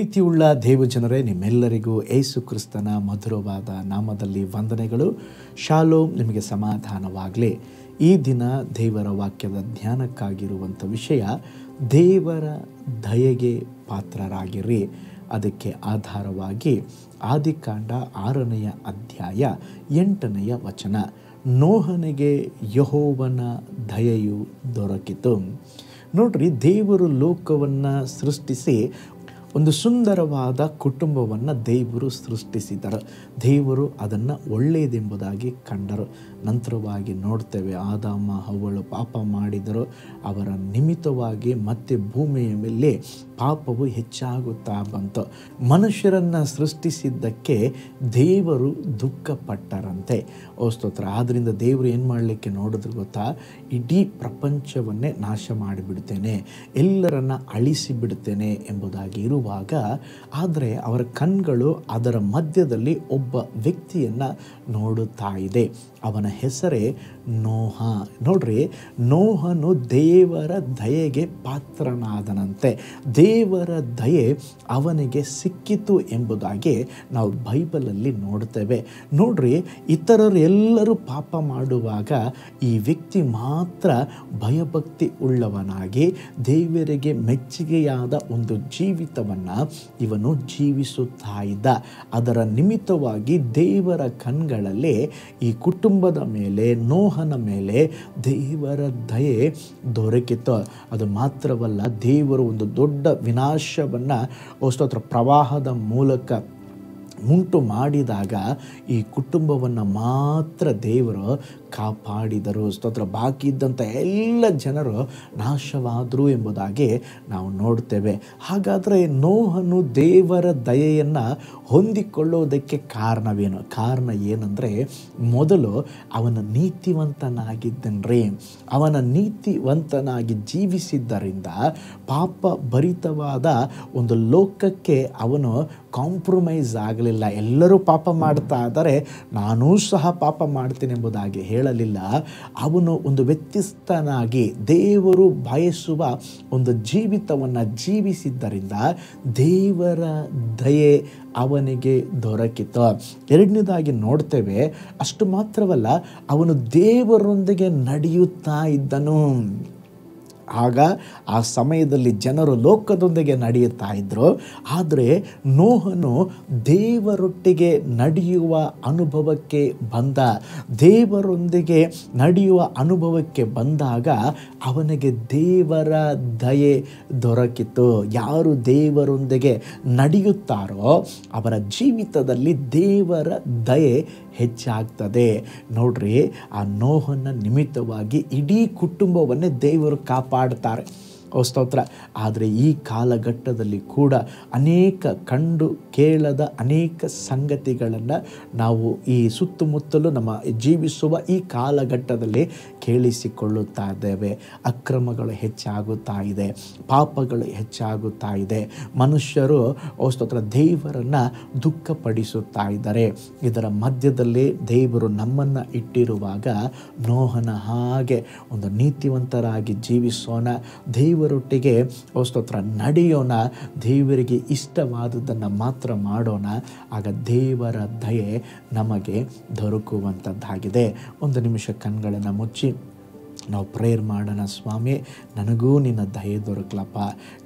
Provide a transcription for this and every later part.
ಪ್ರೀತಿಯುಳ್ಳ ದೇವಜನರೇ, ನಿಮ್ಮೆಲ್ಲರಿಗೂ ಯೇಸು ಕ್ರಿಸ್ತನ ಮಧುರವಾದ ನಾಮದಲ್ಲಿ ವಂದನೆಗಳು. ಶಾಲೋಮ್, ನಿಮಗೆ ಸಮಾಧಾನವಾಗಲಿ. ಈ ದಿನ ದೇವರ ವಾಕ್ಯದ ಧ್ಯಾನಕ್ಕಾಗಿರುವಂಥ ವಿಷಯ, ದೇವರ ದಯೆಗೆ ಪಾತ್ರರಾಗಿರಿ. ಅದಕ್ಕೆ ಆಧಾರವಾಗಿ ಆದಿಕಾಂಡ 6ನೇ ಅಧ್ಯಾಯ 8ನೇ ವಚನ, ನೋಹನಿಗೆ ಯೆಹೋವನ ದಯೆಯು ದೊರಕಿತು. ನೋಡ್ರಿ, ದೇವರು ಲೋಕವನ್ನು ಸೃಷ್ಟಿಸಿ ಒಂದು ಸುಂದರವಾದ ಕುಟುಂಬವನ್ನು ದೇವರು ಸೃಷ್ಟಿಸಿದರು. ದೇವರು ಅದನ್ನು ಒಳ್ಳೆಯದೆಂಬುದಾಗಿ ಕಂಡರು. ನಂತರವಾಗಿ ನೋಡ್ತೇವೆ, ಆದಾಮ ಹವ್ವಳು ಪಾಪ ಮಾಡಿದರು. ಅವರ ನಿಮಿತ್ತವಾಗಿ ಮತ್ತೆ ಭೂಮಿಯ ಮೇಲೆ ಪಾಪವು ಹೆಚ್ಚಾಗುತ್ತಾ ಬಂತು. ಮನುಷ್ಯರನ್ನು ಸೃಷ್ಟಿಸಿದ್ದಕ್ಕೆ ದೇವರು ದುಃಖಪಟ್ಟರಂತೆ. ಓ ಸ್ತೋತ್ರ. ಆದ್ದರಿಂದ ದೇವರು ಏನು ಮಾಡಲಿಕ್ಕೆ ನೋಡಿದ್ರು ಗೊತ್ತಾ? ಇಡೀ ಪ್ರಪಂಚವನ್ನೇ ನಾಶ ಮಾಡಿಬಿಡ್ತೇನೆ, ಎಲ್ಲರನ್ನ ಅಳಿಸಿಬಿಡ್ತೇನೆ ಎಂಬುದಾಗಿ ಇರುವಾಗ, ಆದರೆ ಅವರ ಕಣ್ಗಳು ಅದರ ಮಧ್ಯದಲ್ಲಿ ಒಬ್ಬ ವ್ಯಕ್ತಿಯನ್ನು ನೋಡುತ್ತಾ ಇದೆ. ಅವನ ಹೆಸರೇ ನೋಹ. ನೋಡ್ರಿ, ನೋಹನು ದೇವರ ದಯೆಗೆ ಪಾತ್ರನಾದನಂತೆ. ದೇವರ ದಯೆ ಅವನಿಗೆ ಸಿಕ್ಕಿತು ಎಂಬುದಾಗಿ ನಾವು ಬೈಬಲಲ್ಲಿ ನೋಡ್ತೇವೆ. ನೋಡ್ರಿ, ಇತರರು ಎಲ್ಲರೂ ಪಾಪ ಮಾಡುವಾಗ ಈ ವ್ಯಕ್ತಿ ಮಾತ್ರ ಭಯಭಕ್ತಿ ಉಳ್ಳವನಾಗಿ ದೇವರಿಗೆ ಮೆಚ್ಚುಗೆಯಾದ ಒಂದು ಜೀವಿತವನ್ನು ಇವನು ಜೀವಿಸುತ್ತಾ ಇದ್ದ. ಅದರ ನಿಮಿತ್ತವಾಗಿ ದೇವರ ಕಣ್ಗಳಲ್ಲಿ ಈ ಕುಟುಂಬದ ಮೇಲೆ, ನೋಹನ ಮೇಲೆ ದೇವರ ದಯೆ ದೊರಕಿತು. ಅದು ಮಾತ್ರವಲ್ಲ, ದೇವರು ಒಂದು ದೊಡ್ಡ ವಿನಾಶವನ್ನು ಸ್ತೋತ್ರ ಪ್ರವಾಹದ ಮೂಲಕ ಉಂಟು ಮಾಡಿದಾಗ ಈ ಕುಟುಂಬವನ್ನು ಮಾತ್ರ ದೇವರು ಕಾಪಾಡಿದರು. ಸ್ತೋತ್ರ. ಬಾಕಿ ಇದ್ದಂಥ ಎಲ್ಲ ಜನರು ನಾಶವಾದರು ಎಂಬುದಾಗಿ ನಾವು ನೋಡ್ತೇವೆ. ಹಾಗಾದರೆ ನೋಹನು ದೇವರ ದಯೆಯನ್ನು ಹೊಂದಿಕೊಳ್ಳೋದಕ್ಕೆ ಕಾರಣವೇನು? ಕಾರಣ ಏನಂದರೆ, ಮೊದಲು ಅವನ ನೀತಿವಂತನಾಗಿದ್ದನ್ರಿ. ಅವನ ನೀತಿವಂತನಾಗಿ ಜೀವಿಸಿದ್ದರಿಂದ ಪಾಪ ಭರಿತವಾದ ಒಂದು ಲೋಕಕ್ಕೆ ಅವನು ಕಾಂಪ್ರಮೈಸ್ ಆಗಲಿಲ್ಲ. ಎಲ್ಲರೂ ಪಾಪ ಮಾಡ್ತಾ ಇದ್ದಾರೆ, ನಾನೂ ಸಹ ಪಾಪ ಮಾಡ್ತೀನಿ ಎಂಬುದಾಗಿ ಹೇಳಲಿಲ್ಲ. ಅವನು ಒಂದು ವ್ಯತ್ಯಸ್ತನಾಗಿ ದೇವರು ಬಯಸುವ ಒಂದು ಜೀವಿತವನ್ನು ಜೀವಿಸಿದ್ದರಿಂದ ದೇವರ ದಯೆ ಅವನಿಗೆ ದೊರಕಿತು. ಎರಡನೇದಾಗಿ ನೋಡ್ತೇವೆ, ಅಷ್ಟು ಮಾತ್ರವಲ್ಲ, ಅವನು ದೇವರೊಂದಿಗೆ ನಡೆಯುತ್ತಾ ಇದ್ದನು. ಆಗ ಆ ಸಮಯದಲ್ಲಿ ಜನರು ಲೋಕದೊಂದಿಗೆ ನಡೆಯುತ್ತಾ ಇದ್ದರು. ಆದರೆ ನೋಹನು ದೇವರೊಟ್ಟಿಗೆ ನಡೆಯುವ ಅನುಭವಕ್ಕೆ ಬಂದ. ದೇವರೊಂದಿಗೆ ನಡೆಯುವ ಅನುಭವಕ್ಕೆ ಬಂದಾಗ ಅವನಿಗೆ ದೇವರ ದಯೆ ದೊರಕಿತು. ಯಾರು ದೇವರೊಂದಿಗೆ ನಡೆಯುತ್ತಾರೋ ಅವರ ಜೀವಿತದಲ್ಲಿ ದೇವರ ದಯೆ ಹೆಚ್ಚಾಗ್ತದೆ. ನೋಡ್ರಿ, ಆ ನೋಹನ ನಿಮಿತ್ತವಾಗಿ ಇಡೀ ಕುಟುಂಬವನ್ನೇ ದೇವರು ಕಾಪಾಡ್ತಾರೆ. ಸ್ತೋತ್ರ. ಆದರೆ ಈ ಕಾಲಘಟ್ಟದಲ್ಲಿ ಕೂಡ ಅನೇಕ ಕಂಡು ಕೇಳದ ಅನೇಕ ಸಂಗತಿಗಳನ್ನು ನಾವು ಈ ಸುತ್ತಮುತ್ತಲು ನಮ್ಮ ಜೀವಿಸುವ ಈ ಕಾಲಘಟ್ಟದಲ್ಲಿ ಕೇಳಿಸಿಕೊಳ್ಳುತ್ತಾ ಇದ್ದೇವೆ. ಅಕ್ರಮಗಳು ಹೆಚ್ಚಾಗುತ್ತಾ ಇದೆ, ಪಾಪಗಳು ಹೆಚ್ಚಾಗುತ್ತಾ ಇದೆ. ಮನುಷ್ಯರು ಸ್ತೋತ್ರ ದೇವರನ್ನು ದುಃಖಪಡಿಸುತ್ತಾ ಇದ್ದಾರೆ. ಇದರ ಮಧ್ಯದಲ್ಲಿ ದೇವರು ನಮ್ಮನ್ನು ಇಟ್ಟಿರುವಾಗ ನೋಹನ ಹಾಗೆ ಒಂದು ನೀತಿವಂತರಾಗಿ ಜೀವಿಸೋಣ, ದೇವರೊಟ್ಟಿಗೆ ಸ್ತೋತ್ರ ನಡೆಯೋಣ, ದೇವರಿಗೆ ಇಷ್ಟವಾದದ್ದನ್ನು ಮಾತ್ರ ಮಾಡೋಣ. ಆಗ ದೇವರ ದಯೆ ನಮಗೆ ದೊರಕುವಂಥದ್ದಾಗಿದೆ. ಒಂದು ನಿಮಿಷ ಕಣ್ಗಳನ್ನು ಮುಚ್ಚಿ ನಾವು ಪ್ರೇಯರ್ ಮಾಡೋಣ. ಸ್ವಾಮಿ, ನನಗೂ ನಿನ್ನ ದಯೆ ದೊರಕಲಪ್ಪ.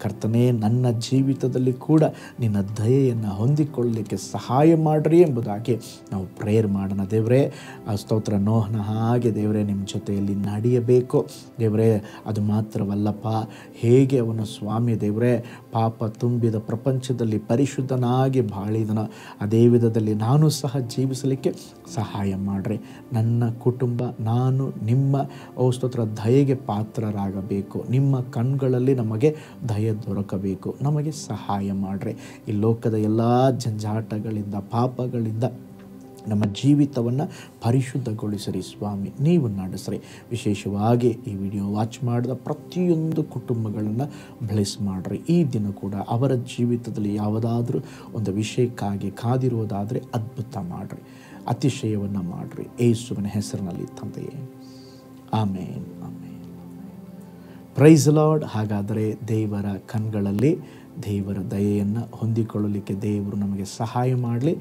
ಕರ್ತನೇ, ನನ್ನ ಜೀವಿತದಲ್ಲಿ ಕೂಡ ನಿನ್ನ ದಯೆಯನ್ನು ಹೊಂದಿಕೊಳ್ಳಲಿಕ್ಕೆ ಸಹಾಯ ಮಾಡಿರಿ ಎಂಬುದಾಗಿ ನಾವು ಪ್ರೇಯರ್ ಮಾಡೋಣ. ದೇವರೇ, ಸ್ತೋತ್ರ, ನೋಹನ ಹಾಗೆ ದೇವರೇ ನಿಮ್ಮ ಜೊತೆಯಲ್ಲಿ ನಡೆಯಬೇಕು. ದೇವರೇ, ಅದು ಮಾತ್ರವಲ್ಲಪ್ಪ, ಹೇಗೆ ಅವನು ಸ್ವಾಮಿ ದೇವರೇ ಪಾಪ ತುಂಬಿದ ಪ್ರಪಂಚದಲ್ಲಿ ಪರಿಶುದ್ಧನಾಗಿ ಬಾಳಿದನು, ಅದೇ ವಿಧದಲ್ಲಿ ನಾನು ಸಹ ಜೀವಿಸಲಿಕ್ಕೆ ಸಹಾಯ ಮಾಡಿರಿ. ನನ್ನ ಕುಟುಂಬ, ನಾನು ನಿಮ್ಮ ಸ್ತೋತ್ರ ದಯೆಗೆ ಪಾತ್ರರಾಗಬೇಕು. ನಿಮ್ಮ ಕಣ್ಗಳಲ್ಲಿ ನಮಗೆ ದಯೆ ದೊರಕಬೇಕು. ನಮಗೆ ಸಹಾಯ ಮಾಡಿರಿ. ಈ ಲೋಕದ ಎಲ್ಲ ಜಂಜಾಟಗಳಿಂದ, ಪಾಪಗಳಿಂದ ನಮ್ಮ ಜೀವಿತವನ್ನು ಪರಿಶುದ್ಧಗೊಳಿಸಿರಿ ಸ್ವಾಮಿ. ನೀವು ನಡೆಸ್ರಿ. ವಿಶೇಷವಾಗಿ ಈ ವಿಡಿಯೋ ವಾಚ್ ಮಾಡಿದ ಪ್ರತಿಯೊಂದು ಕುಟುಂಬಗಳನ್ನು ಬ್ಲೆಸ್ ಮಾಡಿರಿ. ಈ ದಿನ ಕೂಡ ಅವರ ಜೀವಿತದಲ್ಲಿ ಯಾವುದಾದ್ರೂ ಒಂದು ವಿಷಯಕ್ಕಾಗಿ ಕಾದಿರುವುದಾದರೆ ಅದ್ಭುತ ಮಾಡಿರಿ, ಅತಿಶಯವನ್ನು ಮಾಡಿರಿ. ಯೇಸುವಿನ ಹೆಸರಿನಲ್ಲಿ ತಂದೆಯೇ, ಆಮೇನ್, ಆಮೇನ್. Price lord. ಹಾಗಾದರೆ ದೇವರ ಕಣ್ಗಳಲ್ಲಿ ದೇವರ ದಯೆಯನ್ನು ಹೊಂದಿಕೊಳ್ಳಲಿಕ್ಕೆ ದೇವರು ನಮಗೆ ಸಹಾಯ ಮಾಡಲಿ.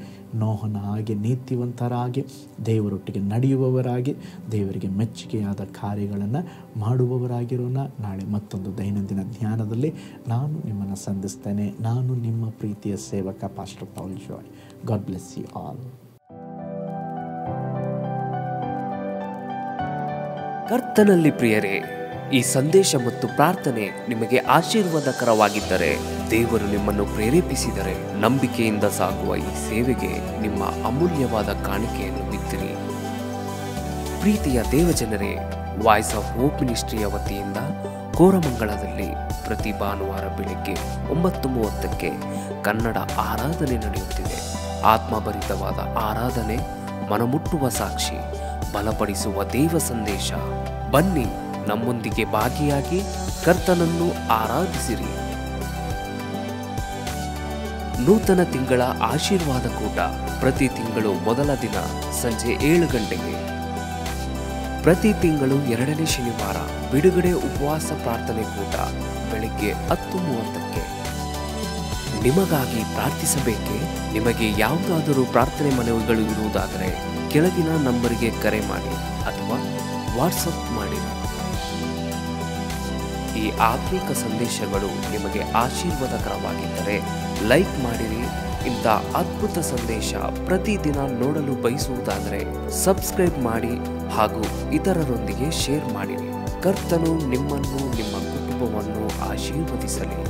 ನೋಹನ ಹಾಗೆ ನೀತಿವಂತರಾಗಿ ದೇವರೊಟ್ಟಿಗೆ ನಡೆಯುವವರಾಗಿ ದೇವರಿಗೆ ಮೆಚ್ಚುಗೆಯಾದ ಕಾರ್ಯಗಳನ್ನು ಮಾಡುವವರಾಗಿರೋಣ. ನಾಳೆ ಮತ್ತೊಂದು ದೈನಂದಿನ ಧ್ಯಾನದಲ್ಲಿ ನಾನು ನಿಮ್ಮನ್ನು ಸಂಧಿಸ್ತೇನೆ. ನಾನು ನಿಮ್ಮ ಪ್ರೀತಿಯ ಸೇವಕ pastor Paul Joy. God bless you all. ಕರ್ತನಲ್ಲಿ ಪ್ರಿಯರೇ, ಈ ಸಂದೇಶ ಮತ್ತು ಪ್ರಾರ್ಥನೆ ನಿಮಗೆ ಆಶೀರ್ವಾದಕರವಾಗಿದ್ದರೆ, ದೇವರು ನಿಮ್ಮನ್ನು ಪ್ರೇರೇಪಿಸಿದರೆ, ನಂಬಿಕೆಯಿಂದ ಸಾಗುವ ಈ ಸೇವೆಗೆ ನಿಮ್ಮ ಅಮೂಲ್ಯವಾದ ಕಾಣಿಕೆಯನ್ನು ಬಿತ್ತಿರಿ. ಪ್ರೀತಿಯ ದೇವಜನರೇ, ವಾಯ್ಸ್ ಆಫ್ ಹೋಪ್ ಮಿನಿಸ್ಟ್ರಿಯ ವತಿಯಿಂದ ಕೋರಮಂಗಲದಲ್ಲಿ ಪ್ರತಿ ಭಾನುವಾರ ಬೆಳಿಗ್ಗೆ 9:30ಕ್ಕೆ ಕನ್ನಡ ಆರಾಧನೆ ನಡೆಯುತ್ತಿದೆ. ಆತ್ಮಭರಿತವಾದ ಆರಾಧನೆ, ಮನಮುಟ್ಟುವ ಸಾಕ್ಷಿ, ಬಲಪಡಿಸುವ ದೇವ ಸಂದೇಶ. ಬನ್ನಿ, ನಮ್ಮೊಂದಿಗೆ ಭಾಗಿಯಾಗಿ ಕರ್ತನನ್ನು ಆರಾಧಿಸಿರಿ. ನೂತನ ತಿಂಗಳ ಆಶೀರ್ವಾದ ಕೂಟ ಪ್ರತಿ ತಿಂಗಳು ಮೊದಲ ದಿನ ಸಂಜೆ 7 ಗಂಟೆಗೆ. ಪ್ರತಿ ತಿಂಗಳು 2ನೇ ಶನಿವಾರ ಬಿಡುಗಡೆ ಉಪವಾಸ ಪ್ರಾರ್ಥನೆ ಕೂಟ ಬೆಳಿಗ್ಗೆ 10:30ಕ್ಕೆ. ನಿಮಗಾಗಿ ಪ್ರಾರ್ಥಿಸಬೇಕೆ? ನಿಮಗೆ ಯಾವುದಾದರೂ ಪ್ರಾರ್ಥನೆ ಮನವಿಗಳು ಇರುವುದಾದರೆ ಕೆಳಗಿನ ನಂಬರಿಗೆ ಕರೆ ಮಾಡಿ ಅಥವಾ ವಾಟ್ಸಪ್ ಮಾಡಿರಿ. ಈ ಆತ್ಮಿಕ ಸಂದೇಶಗಳು ನಿಮಗೆ ಆಶೀರ್ವಾದಕರವಾಗಿದ್ದರೆ ಲೈಕ್ ಮಾಡಿರಿ. ಇಂಥ ಅದ್ಭುತ ಸಂದೇಶ ಪ್ರತಿದಿನ ನೋಡಲು ಬಯಸುವುದಾದರೆ ಸಬ್ಸ್ಕ್ರೈಬ್ ಮಾಡಿ ಹಾಗೂ ಇತರರೊಂದಿಗೆ ಶೇರ್ ಮಾಡಿರಿ. ಕರ್ತನು ನಿಮ್ಮನ್ನು, ನಿಮ್ಮ ಕುಟುಂಬವನ್ನು ಆಶೀರ್ವದಿಸಲಿ.